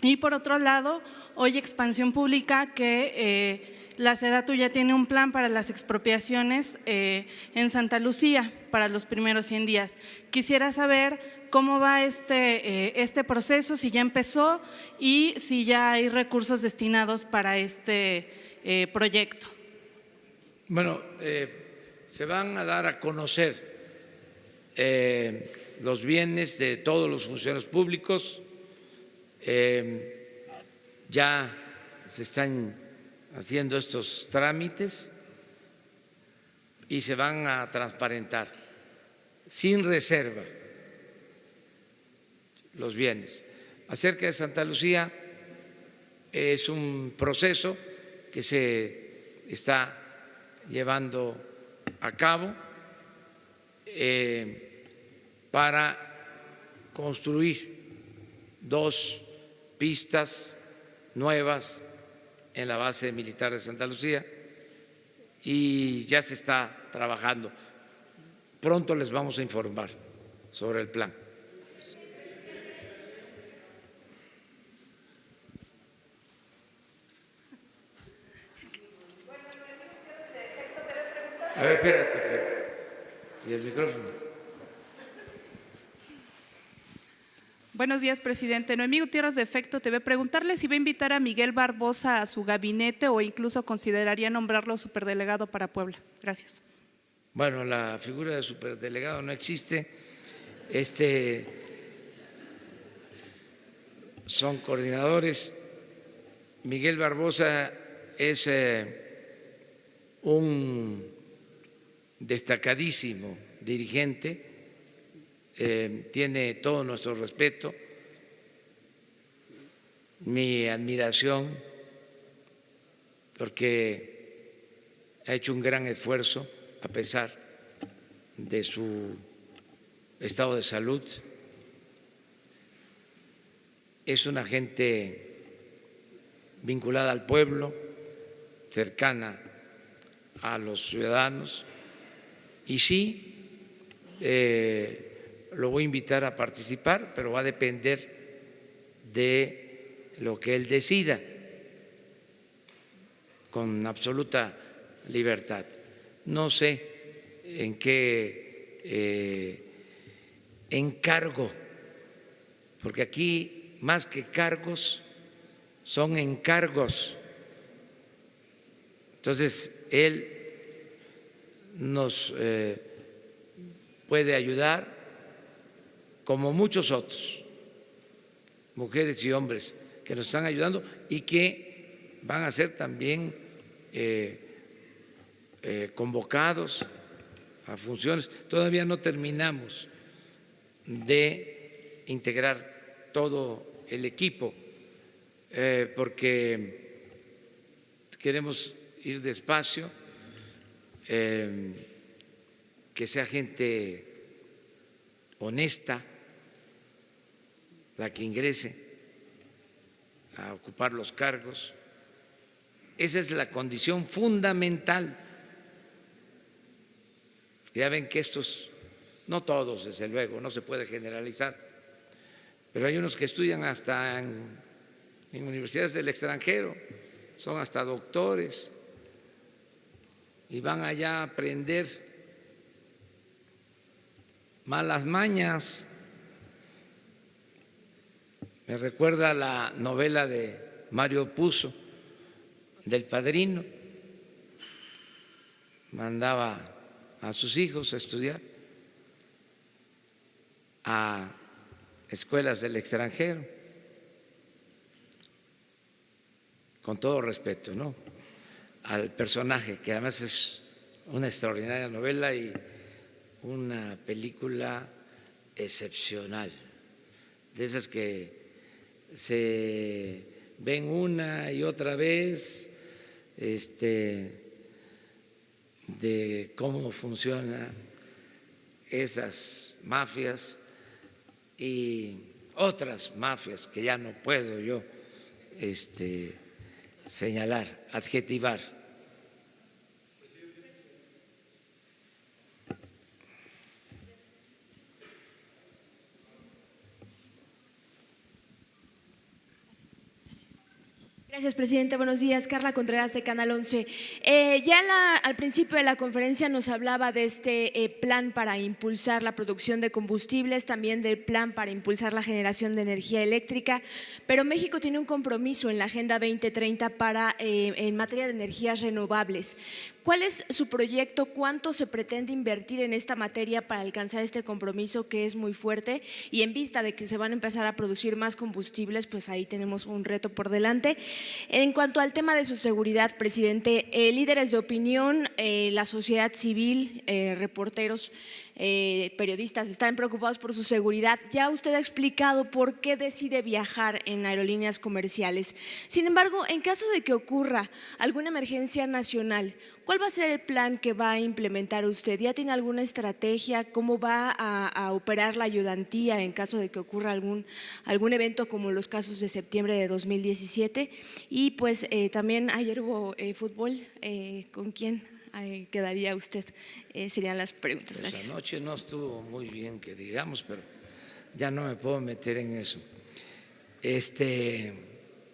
Speaker 12: Y por otro lado, hoy Expansión publica que la SEDATU ya tiene un plan para las expropiaciones en Santa Lucía para los primeros 100 días. Quisiera saber cómo va este proceso, si ya empezó y si ya hay recursos destinados para este proyecto.
Speaker 1: Bueno, se van a dar a conocer los bienes de todos los funcionarios públicos. Ya se están haciendo estos trámites y se van a transparentar sin reserva los bienes. Acerca de Santa Lucía, es un proceso que se está llevando a cabo para construir 2 pistas nuevas en la base militar de Santa Lucía y ya se está trabajando. Pronto les vamos a informar sobre el plan. A ver, espérate. ¿Y el micrófono?
Speaker 13: Buenos días, presidente. Noemí Gutiérrez de Efecto TV. Preguntarle si va a invitar a Miguel Barbosa a su gabinete o incluso consideraría nombrarlo superdelegado para Puebla. Gracias.
Speaker 1: Bueno, la figura de superdelegado no existe. Son coordinadores. Miguel Barbosa es un destacadísimo dirigente. Tiene todo nuestro respeto, mi admiración, porque ha hecho un gran esfuerzo a pesar de su estado de salud. Es una gente vinculada al pueblo, cercana a los ciudadanos, y sí, lo voy a invitar a participar, pero va a depender de lo que él decida, con absoluta libertad. No sé en qué encargo, porque aquí más que cargos son encargos. Entonces, él nos puede ayudar, como muchos otros, mujeres y hombres que nos están ayudando y que van a ser también convocados a funciones. Todavía no terminamos de integrar todo el equipo, porque queremos ir despacio, que sea gente honesta la que ingrese a ocupar los cargos. Esa es la condición fundamental. Ya ven que estos, no todos desde luego, no se puede generalizar, pero hay unos que estudian hasta en universidades del extranjero, son hasta doctores y van allá a aprender malas mañas. Me recuerda la novela de Mario Puzo, del Padrino. Mandaba a sus hijos a estudiar a escuelas del extranjero, con todo respeto, ¿no?, al personaje, que además es una extraordinaria novela y una película excepcional, de esas que se ven una y otra vez, de cómo funcionan esas mafias y otras mafias que ya no puedo yo señalar, adjetivar.
Speaker 14: Gracias, presidente. Buenos días. Carla Contreras, de Canal 11. Al principio de la conferencia nos hablaba de este plan para impulsar la producción de combustibles, también del plan para impulsar la generación de energía eléctrica, pero México tiene un compromiso en la Agenda 2030 en materia de energías renovables. ¿Cuál es su proyecto? ¿Cuánto se pretende invertir en esta materia para alcanzar este compromiso, que es muy fuerte? Y en vista de que se van a empezar a producir más combustibles, pues ahí tenemos un reto por delante. En cuanto al tema de su seguridad, presidente, líderes de opinión, la sociedad civil, reporteros, periodistas están preocupados por su seguridad. Ya usted ha explicado por qué decide viajar en aerolíneas comerciales. Sin embargo, en caso de que ocurra alguna emergencia nacional, ¿cuál va a ser el plan que va a implementar usted? ¿Ya tiene alguna estrategia? ¿Cómo va a operar la ayudantía en caso de que ocurra algún evento como los casos de septiembre de 2017? Y pues también ayer hubo fútbol. ¿Con quién quedaría usted? Serían las preguntas. Gracias.
Speaker 1: Esa noche no estuvo muy bien, que digamos, pero ya no me puedo meter en eso.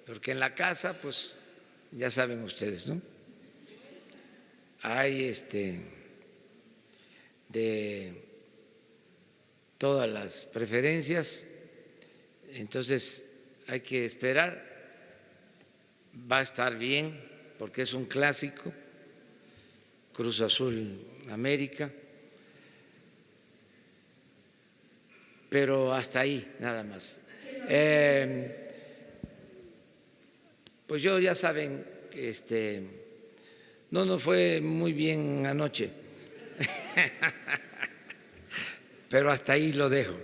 Speaker 1: Porque en la casa, pues ya saben ustedes, ¿no?, hay de todas las preferencias, entonces hay que esperar. Va a estar bien porque es un clásico, Cruz Azul América, pero hasta ahí nada más. Pues yo, ya saben, no nos fue muy bien anoche, pero hasta ahí lo dejo.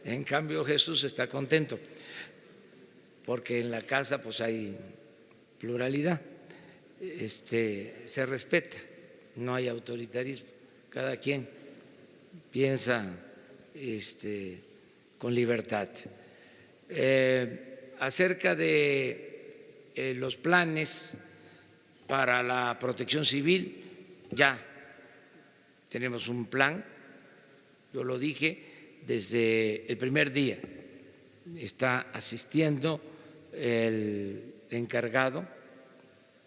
Speaker 1: En cambio, Jesús está contento porque en la casa pues hay pluralidad, se respeta, no hay autoritarismo, cada quien piensa con libertad. Acerca de los planes para la protección civil, ya tenemos un plan, yo lo dije desde el primer día, está asistiendo el encargado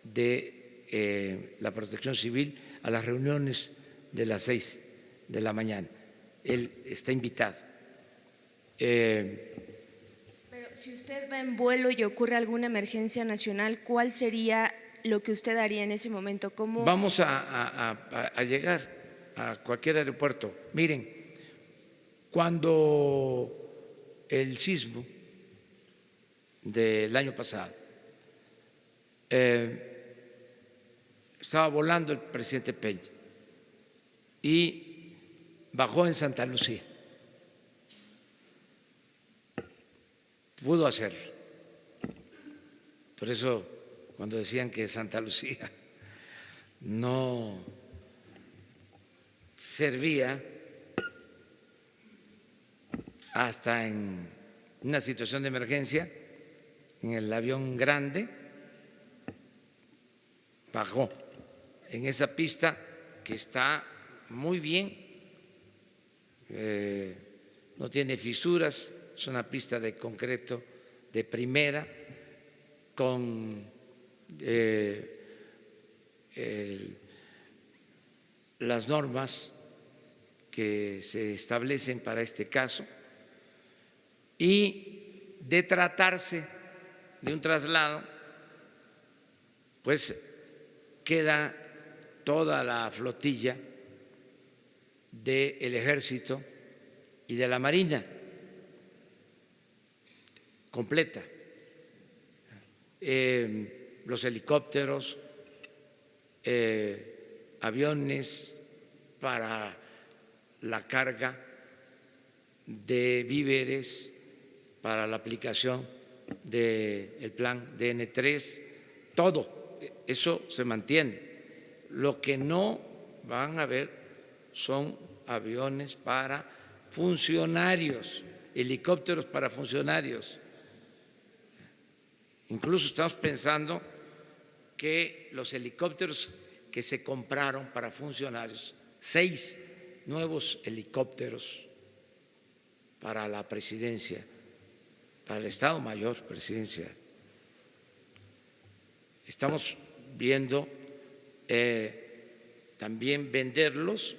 Speaker 1: de la protección civil a las reuniones de las 6 de la mañana, él está invitado.
Speaker 14: Pero si usted va en vuelo y ocurre alguna emergencia nacional, ¿cuál sería lo que usted haría en ese momento? ¿Cómo?
Speaker 1: Vamos a llegar a cualquier aeropuerto. Miren, cuando el sismo del año pasado, estaba volando el presidente Peña y bajó en Santa Lucía pudo hacerlo. Por eso, cuando decían que Santa Lucía no servía hasta en una situación de emergencia, en el avión grande, bajó en esa pista que está muy bien, no tiene fisuras, es una pista de concreto de primera, con las normas que se establecen para este caso, y de tratarse de un traslado, pues queda toda la flotilla del Ejército y de la Marina completa, los helicópteros, aviones para la carga de víveres, para la aplicación del plan DN3, todo eso se mantiene. Lo que no van a ver son aviones para funcionarios, helicópteros para funcionarios. Incluso estamos pensando que los helicópteros que se compraron para funcionarios, 6 nuevos helicópteros para la presidencia, para el Estado Mayor presidencial. Estamos viendo también venderlos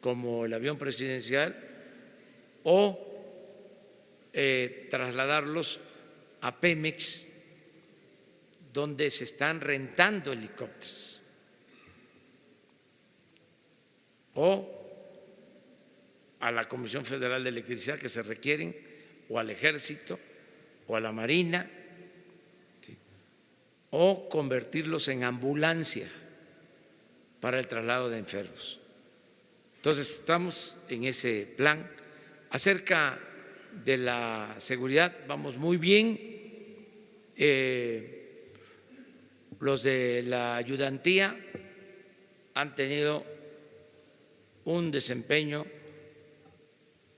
Speaker 1: como el avión presidencial o trasladarlos a Pemex, donde se están rentando helicópteros, o a la Comisión Federal de Electricidad que se requieren, o al Ejército, o a la Marina, ¿sí?, o convertirlos en ambulancia para el traslado de enfermos. Entonces, estamos en ese plan. Acerca de la seguridad, vamos muy bien. Los de la ayudantía han tenido un desempeño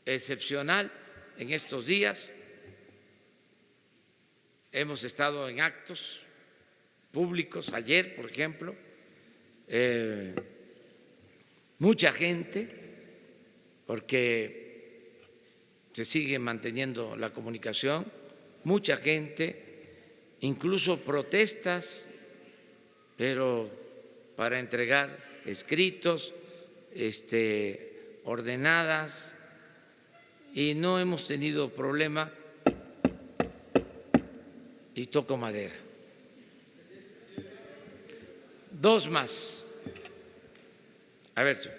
Speaker 1: excepcional en estos días. Hemos estado en actos públicos, ayer, por ejemplo, mucha gente, porque se sigue manteniendo la comunicación, mucha gente, incluso protestas, pero para entregar escritos, ordenadas, y no hemos tenido problema, y toco madera. 2 más. A ver, tú.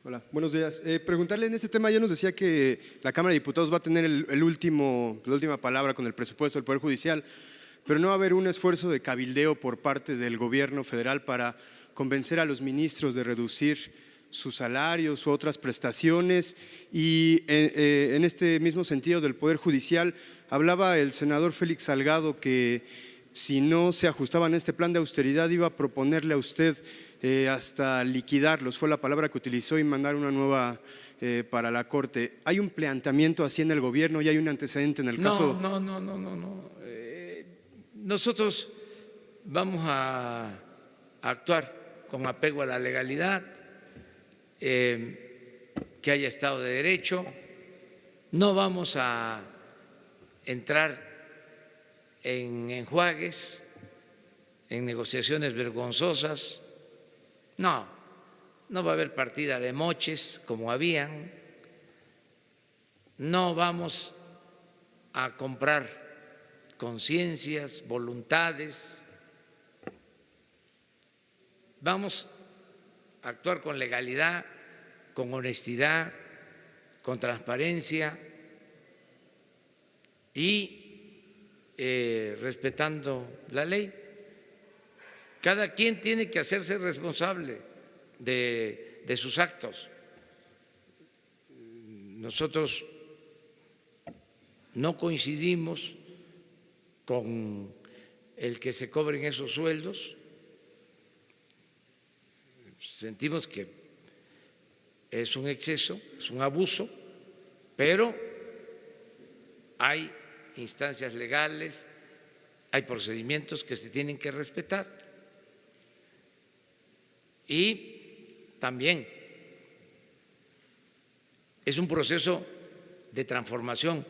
Speaker 15: Hola, buenos días. Preguntarle en este tema, ya nos decía que la Cámara de Diputados va a tener la última palabra con el presupuesto del Poder Judicial, pero no va a haber un esfuerzo de cabildeo por parte del gobierno federal para convencer a los ministros de reducir sus salarios u otras prestaciones. Y en este mismo sentido del Poder Judicial, hablaba el senador Félix Salgado que si no se ajustaban a este plan de austeridad iba a proponerle a usted hasta liquidarlos, fue la palabra que utilizó, y mandar una nueva para la Corte. ¿Hay un planteamiento así en el gobierno y hay un antecedente en el caso?
Speaker 1: No. Nosotros vamos a actuar con apego a la legalidad, que haya Estado de Derecho. No vamos a entrar en enjuagues, en negociaciones vergonzosas. No va a haber partida de moches como habían. No vamos a comprar conciencias, voluntades. Vamos a actuar con legalidad, con honestidad, con transparencia y respetando la ley. Cada quien tiene que hacerse responsable de sus actos. Nosotros no coincidimos con el que se cobren esos sueldos. Sentimos que es un exceso, es un abuso, pero hay instancias legales, hay procedimientos que se tienen que respetar. Y también es un proceso de transformación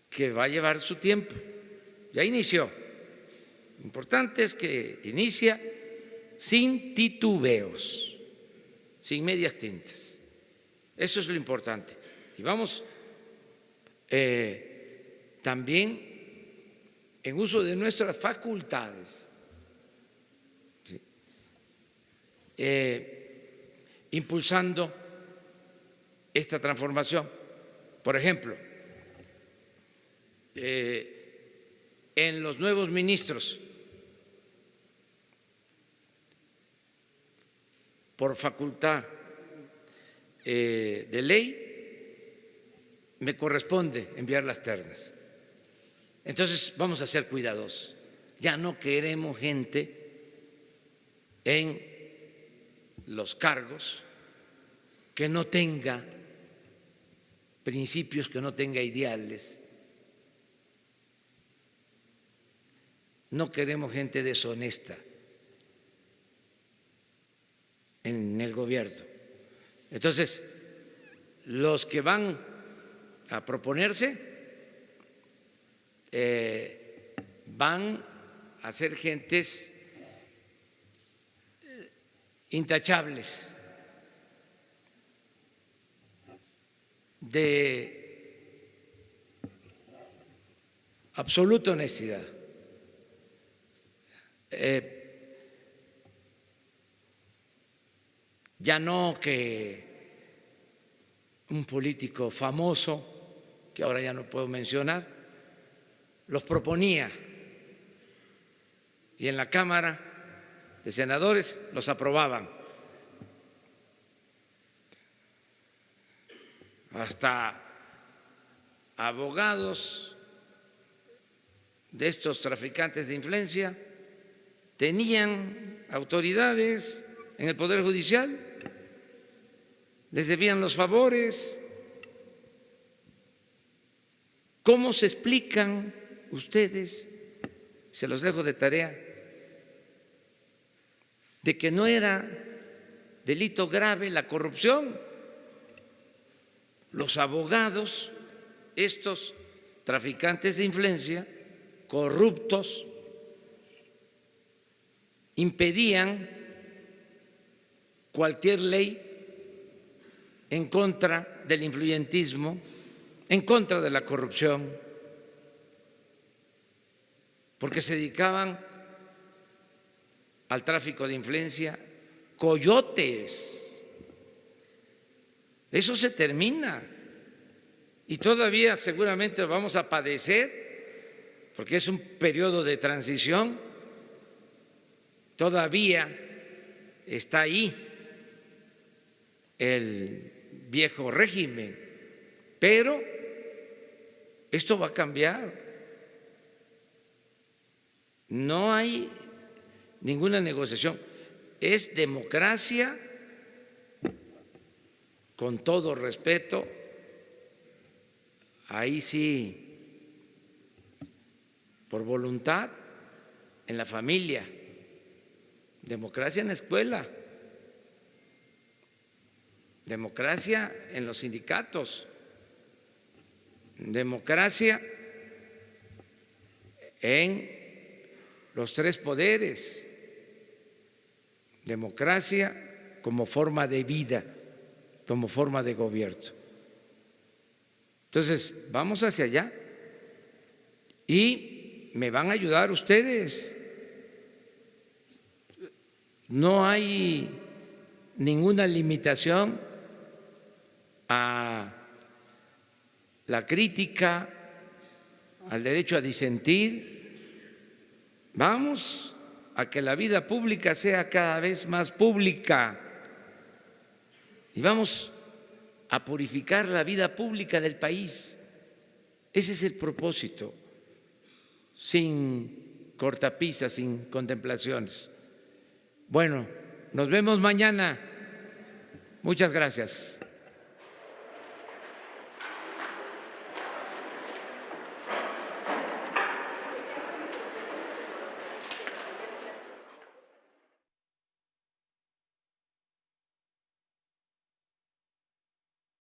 Speaker 1: que va a llevar su tiempo. Ya inició. Lo importante es que inicia sin titubeos, sin medias tintas. Eso es lo importante. Y vamos también en uso de nuestras facultades, ¿sí? Impulsando esta transformación. Por ejemplo, en los nuevos ministros, por facultad de ley, me corresponde enviar las ternas. Entonces vamos a ser cuidadosos. Ya no queremos gente en los cargos que no tenga principios, que no tenga ideales. No queremos gente deshonesta en el gobierno. Entonces, los que van a proponerse van a ser gentes intachables, de absoluta honestidad. Ya no que un político famoso, que ahora ya no puedo mencionar, los proponía y en la Cámara de Senadores los aprobaban. Hasta abogados de estos traficantes de influencia tenían autoridades en el Poder Judicial, les debían los favores. ¿Cómo se explican ustedes, se los dejo de tarea, de que no era delito grave la corrupción? Los abogados, estos traficantes de influencia, corruptos, impedían cualquier ley en contra del influyentismo, en contra de la corrupción, porque se dedicaban al tráfico de influencia, coyotes. Eso se termina y todavía seguramente vamos a padecer, porque es un periodo de transición, todavía está ahí el viejo régimen, pero esto va a cambiar. No hay ninguna negociación, es democracia, con todo respeto, ahí sí, por voluntad, en la familia, democracia en la escuela, democracia en los sindicatos, democracia en los tres poderes, democracia como forma de vida, como forma de gobierno. Entonces, vamos hacia allá y me van a ayudar ustedes. No hay ninguna limitación a la crítica, al derecho a disentir. Vamos a que la vida pública sea cada vez más pública y vamos a purificar la vida pública del país. Ese es el propósito, sin cortapisas, sin contemplaciones. Bueno, nos vemos mañana. Muchas gracias.